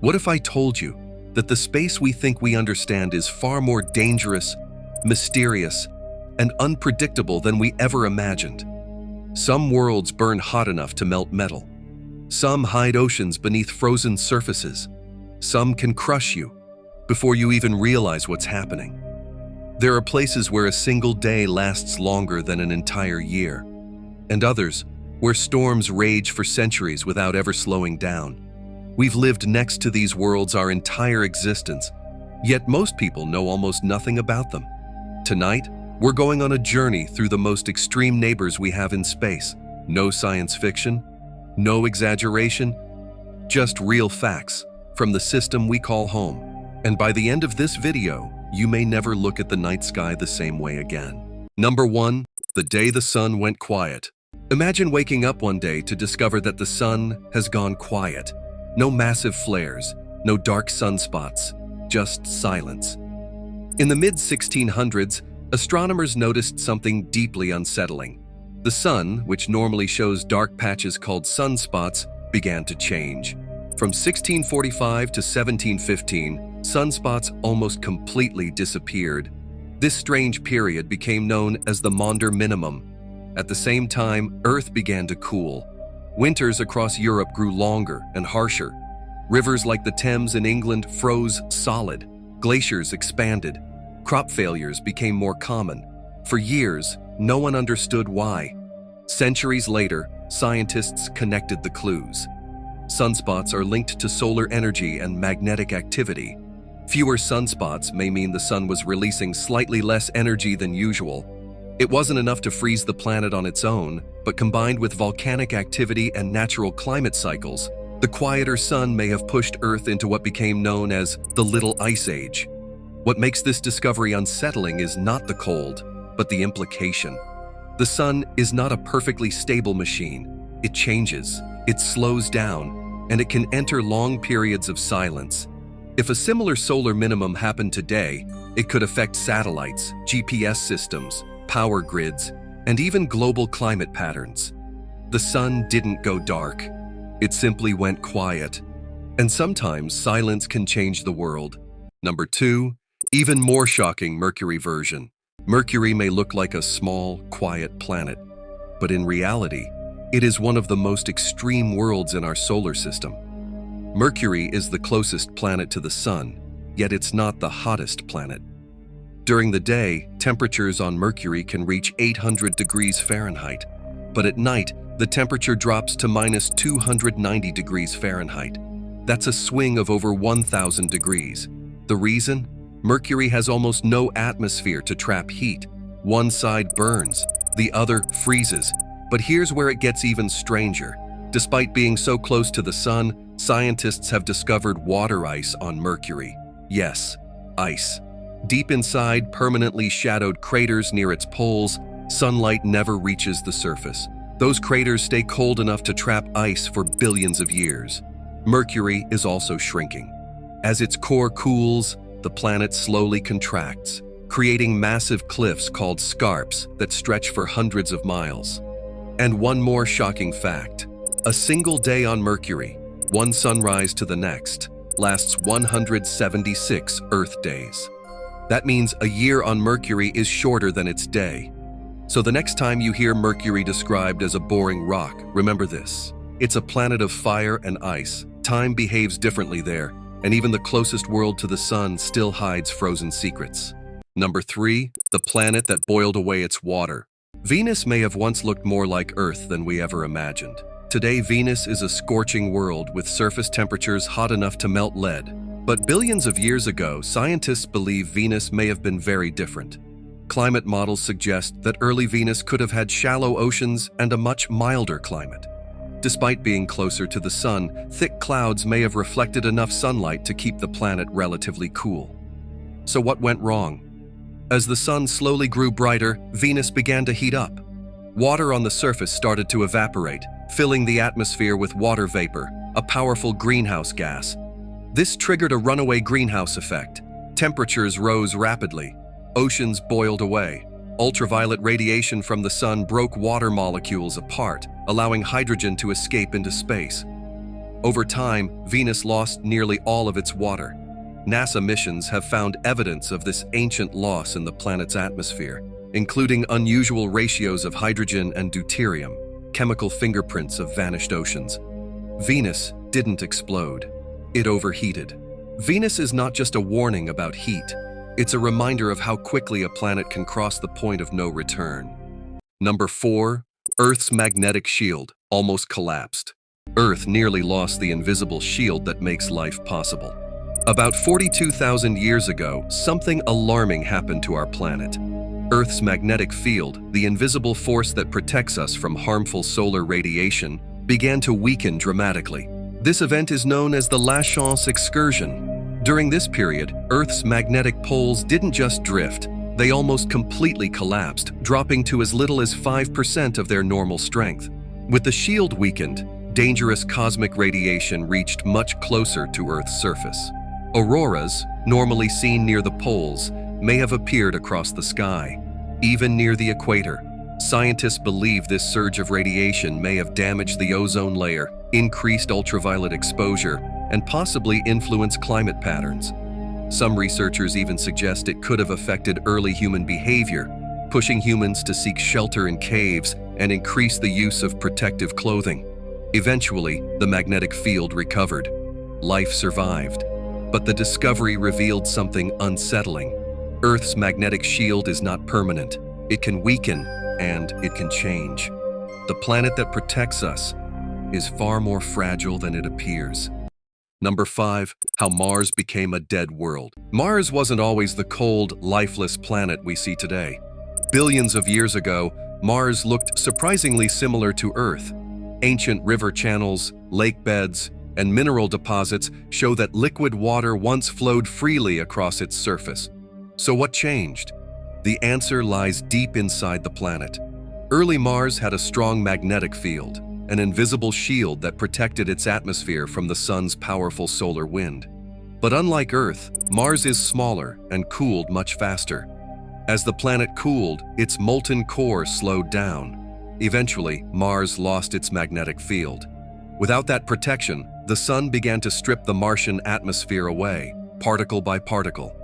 What if I told you that the space we think we understand is far more dangerous, mysterious, and unpredictable than we ever imagined? Some worlds burn hot enough to melt metal. Some hide oceans beneath frozen surfaces. Some can crush you before you even realize what's happening. There are places where a single day lasts longer than an entire year, and others where storms rage for centuries without ever slowing down. We've lived next to these worlds our entire existence, yet most people know almost nothing about them. Tonight, we're going on a journey through the most extreme neighbors we have in space. No science fiction, no exaggeration, just real facts from the system we call home. And by the end of this video, you may never look at the night sky the same way again. Number 1, the day the sun went quiet. Imagine waking up one day to discover that the sun has gone quiet. No massive flares, no dark sunspots, just silence. In the mid-1600s, astronomers noticed something deeply unsettling. The sun, which normally shows dark patches called sunspots, began to change. From 1645 to 1715, sunspots almost completely disappeared. This strange period became known as the Maunder Minimum. At the same time, Earth began to cool. Winters across Europe grew longer and harsher. Rivers like the Thames in England froze solid. Glaciers expanded. Crop failures became more common. For years, no one understood why. Centuries later, scientists connected the clues. Sunspots are linked to solar energy and magnetic activity. Fewer sunspots may mean the sun was releasing slightly less energy than usual. It wasn't enough to freeze the planet on its own, but combined with volcanic activity and natural climate cycles, the quieter sun may have pushed Earth into what became known as the Little Ice Age. What makes this discovery unsettling is not the cold, but the implication. The sun is not a perfectly stable machine. It changes, it slows down, and it can enter long periods of silence. If a similar solar minimum happened today, it could affect satellites, GPS systems, power grids, and even global climate patterns. The sun didn't go dark. It simply went quiet. And sometimes silence can change the world. Number 2, even more shocking Mercury version. Mercury may look like a small, quiet planet, but in reality, it is one of the most extreme worlds in our solar system. Mercury is the closest planet to the sun, yet it's not the hottest planet. During the day, temperatures on Mercury can reach 800 degrees Fahrenheit, but at night, the temperature drops to minus 290 degrees Fahrenheit. That's a swing of over 1,000 degrees. The reason? Mercury has almost no atmosphere to trap heat. One side burns, the other freezes. But here's where it gets even stranger. Despite being so close to the sun, scientists have discovered water ice on Mercury. Yes, ice. Deep inside permanently shadowed craters near its poles, sunlight never reaches the surface. Those craters stay cold enough to trap ice for billions of years. Mercury is also shrinking. As its core cools, the planet slowly contracts, creating massive cliffs called scarps that stretch for hundreds of miles. And one more shocking fact. A single day on Mercury, one sunrise to the next, lasts 176 Earth days. That means a year on Mercury is shorter than its day. So the next time you hear Mercury described as a boring rock, remember this. It's a planet of fire and ice. Time behaves differently there, and even the closest world to the sun still hides frozen secrets. Number 3, the planet that boiled away its water. Venus may have once looked more like Earth than we ever imagined. Today, Venus is a scorching world with surface temperatures hot enough to melt lead. But billions of years ago, scientists believe Venus may have been very different. Climate models suggest that early Venus could have had shallow oceans and a much milder climate. Despite being closer to the sun, thick clouds may have reflected enough sunlight to keep the planet relatively cool. So what went wrong? As the sun slowly grew brighter, Venus began to heat up. Water on the surface started to evaporate, filling the atmosphere with water vapor, a powerful greenhouse gas. This triggered a runaway greenhouse effect. Temperatures rose rapidly. Oceans boiled away. Ultraviolet radiation from the sun broke water molecules apart, allowing hydrogen to escape into space. Over time, Venus lost nearly all of its water. NASA missions have found evidence of this ancient loss in the planet's atmosphere, including unusual ratios of hydrogen and deuterium, chemical fingerprints of vanished oceans. Venus didn't explode. It overheated. Venus is not just a warning about heat. It's a reminder of how quickly a planet can cross the point of no return. Number 4. Earth's magnetic shield almost collapsed. Earth nearly lost the invisible shield that makes life possible. About 42,000 years ago, something alarming happened to our planet. Earth's magnetic field, the invisible force that protects us from harmful solar radiation, began to weaken dramatically. This event is known as the Lachance excursion. During this period, Earth's magnetic poles didn't just drift, they almost completely collapsed, dropping to as little as 5% of their normal strength. With the shield weakened, dangerous cosmic radiation reached much closer to Earth's surface. Auroras, normally seen near the poles, may have appeared across the sky, even near the equator. Scientists believe this surge of radiation may have damaged the ozone layer, increased ultraviolet exposure, and possibly influenced climate patterns. Some researchers even suggest it could have affected early human behavior, pushing humans to seek shelter in caves and increase the use of protective clothing. Eventually, the magnetic field recovered. Life survived. But the discovery revealed something unsettling. Earth's magnetic shield is not permanent. It can weaken, and it can change. The planet that protects us is far more fragile than it appears. Number 5. How Mars became a dead world. Mars wasn't always the cold, lifeless planet we see today. Billions of years ago, Mars looked surprisingly similar to Earth. Ancient river channels, lake beds, and mineral deposits show that liquid water once flowed freely across its surface. So what changed? The answer lies deep inside the planet. Early Mars had a strong magnetic field, an invisible shield that protected its atmosphere from the sun's powerful solar wind. But unlike Earth, Mars is smaller and cooled much faster. As the planet cooled, its molten core slowed down. Eventually, Mars lost its magnetic field. Without that protection, the sun began to strip the Martian atmosphere away, particle by particle.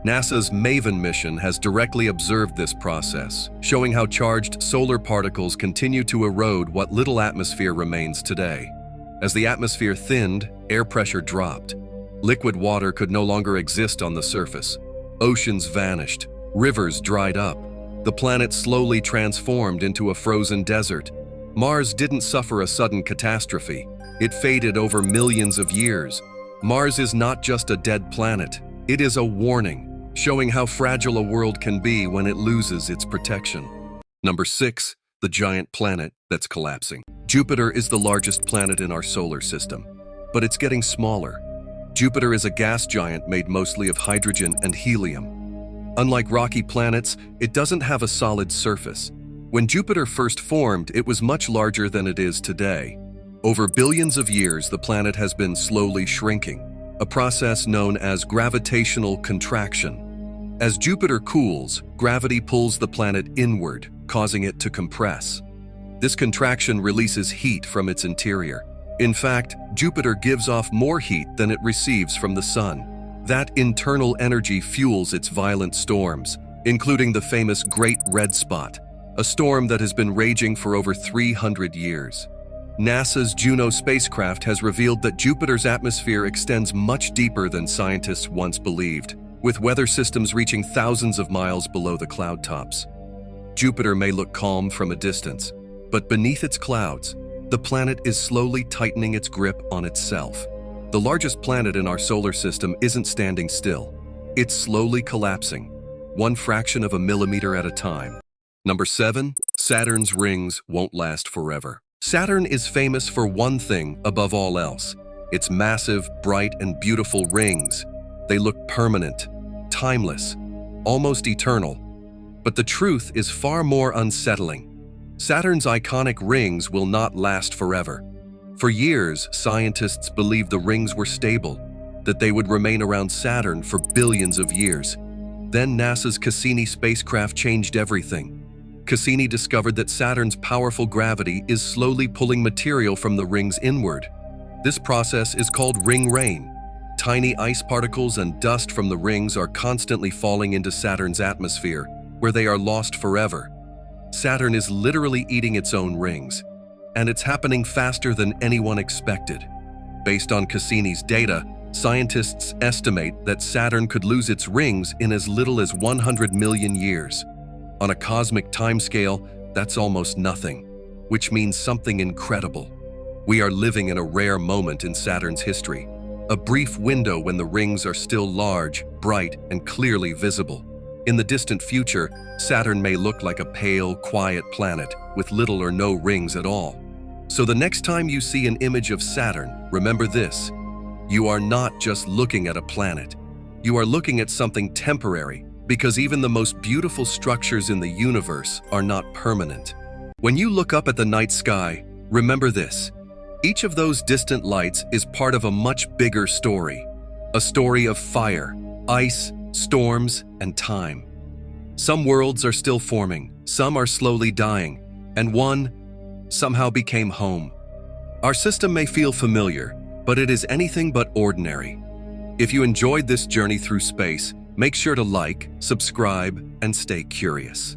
NASA's MAVEN mission has directly observed this process, showing how charged solar particles continue to erode what little atmosphere remains today. As the atmosphere thinned, air pressure dropped. Liquid water could no longer exist on the surface. Oceans vanished, rivers dried up. The planet slowly transformed into a frozen desert. Mars didn't suffer a sudden catastrophe. It faded over millions of years. Mars is not just a dead planet. It is a warning, showing how fragile a world can be when it loses its protection. Number 6. The giant planet that's collapsing. Jupiter is the largest planet in our solar system, but it's getting smaller. Jupiter is a gas giant made mostly of hydrogen and helium. Unlike rocky planets, it doesn't have a solid surface. When Jupiter first formed, it was much larger than it is today. Over billions of years, the planet has been slowly shrinking, a process known as gravitational contraction. As Jupiter cools, gravity pulls the planet inward, causing it to compress. This contraction releases heat from its interior. In fact, Jupiter gives off more heat than it receives from the sun. That internal energy fuels its violent storms, including the famous Great Red Spot, a storm that has been raging for over 300 years. NASA's Juno spacecraft has revealed that Jupiter's atmosphere extends much deeper than scientists once believed, with weather systems reaching thousands of miles below the cloud tops. Jupiter may look calm from a distance, but beneath its clouds, the planet is slowly tightening its grip on itself. The largest planet in our solar system isn't standing still. It's slowly collapsing, one fraction of a millimeter at a time. Number 7. Saturn's rings won't last forever. Saturn is famous for one thing above all else: its massive, bright, and beautiful rings. They look permanent, timeless, almost eternal. But the truth is far more unsettling. Saturn's iconic rings will not last forever. For years, scientists believed the rings were stable, that they would remain around Saturn for billions of years. Then NASA's Cassini spacecraft changed everything. Cassini discovered that Saturn's powerful gravity is slowly pulling material from the rings inward. This process is called ring rain. Tiny ice particles and dust from the rings are constantly falling into Saturn's atmosphere, where they are lost forever. Saturn is literally eating its own rings, and it's happening faster than anyone expected. Based on Cassini's data, scientists estimate that Saturn could lose its rings in as little as 100 million years. On a cosmic timescale, that's almost nothing, which means something incredible. We are living in a rare moment in Saturn's history, a brief window when the rings are still large, bright, and clearly visible. In the distant future, Saturn may look like a pale, quiet planet with little or no rings at all. So the next time you see an image of Saturn, remember this: you are not just looking at a planet. You are looking at something temporary, because even the most beautiful structures in the universe are not permanent. When you look up at the night sky, remember this: each of those distant lights is part of a much bigger story. A story of fire, ice, storms, and time. Some worlds are still forming, some are slowly dying, and one somehow became home. Our system may feel familiar, but it is anything but ordinary. If you enjoyed this journey through space, make sure to like, subscribe, and stay curious.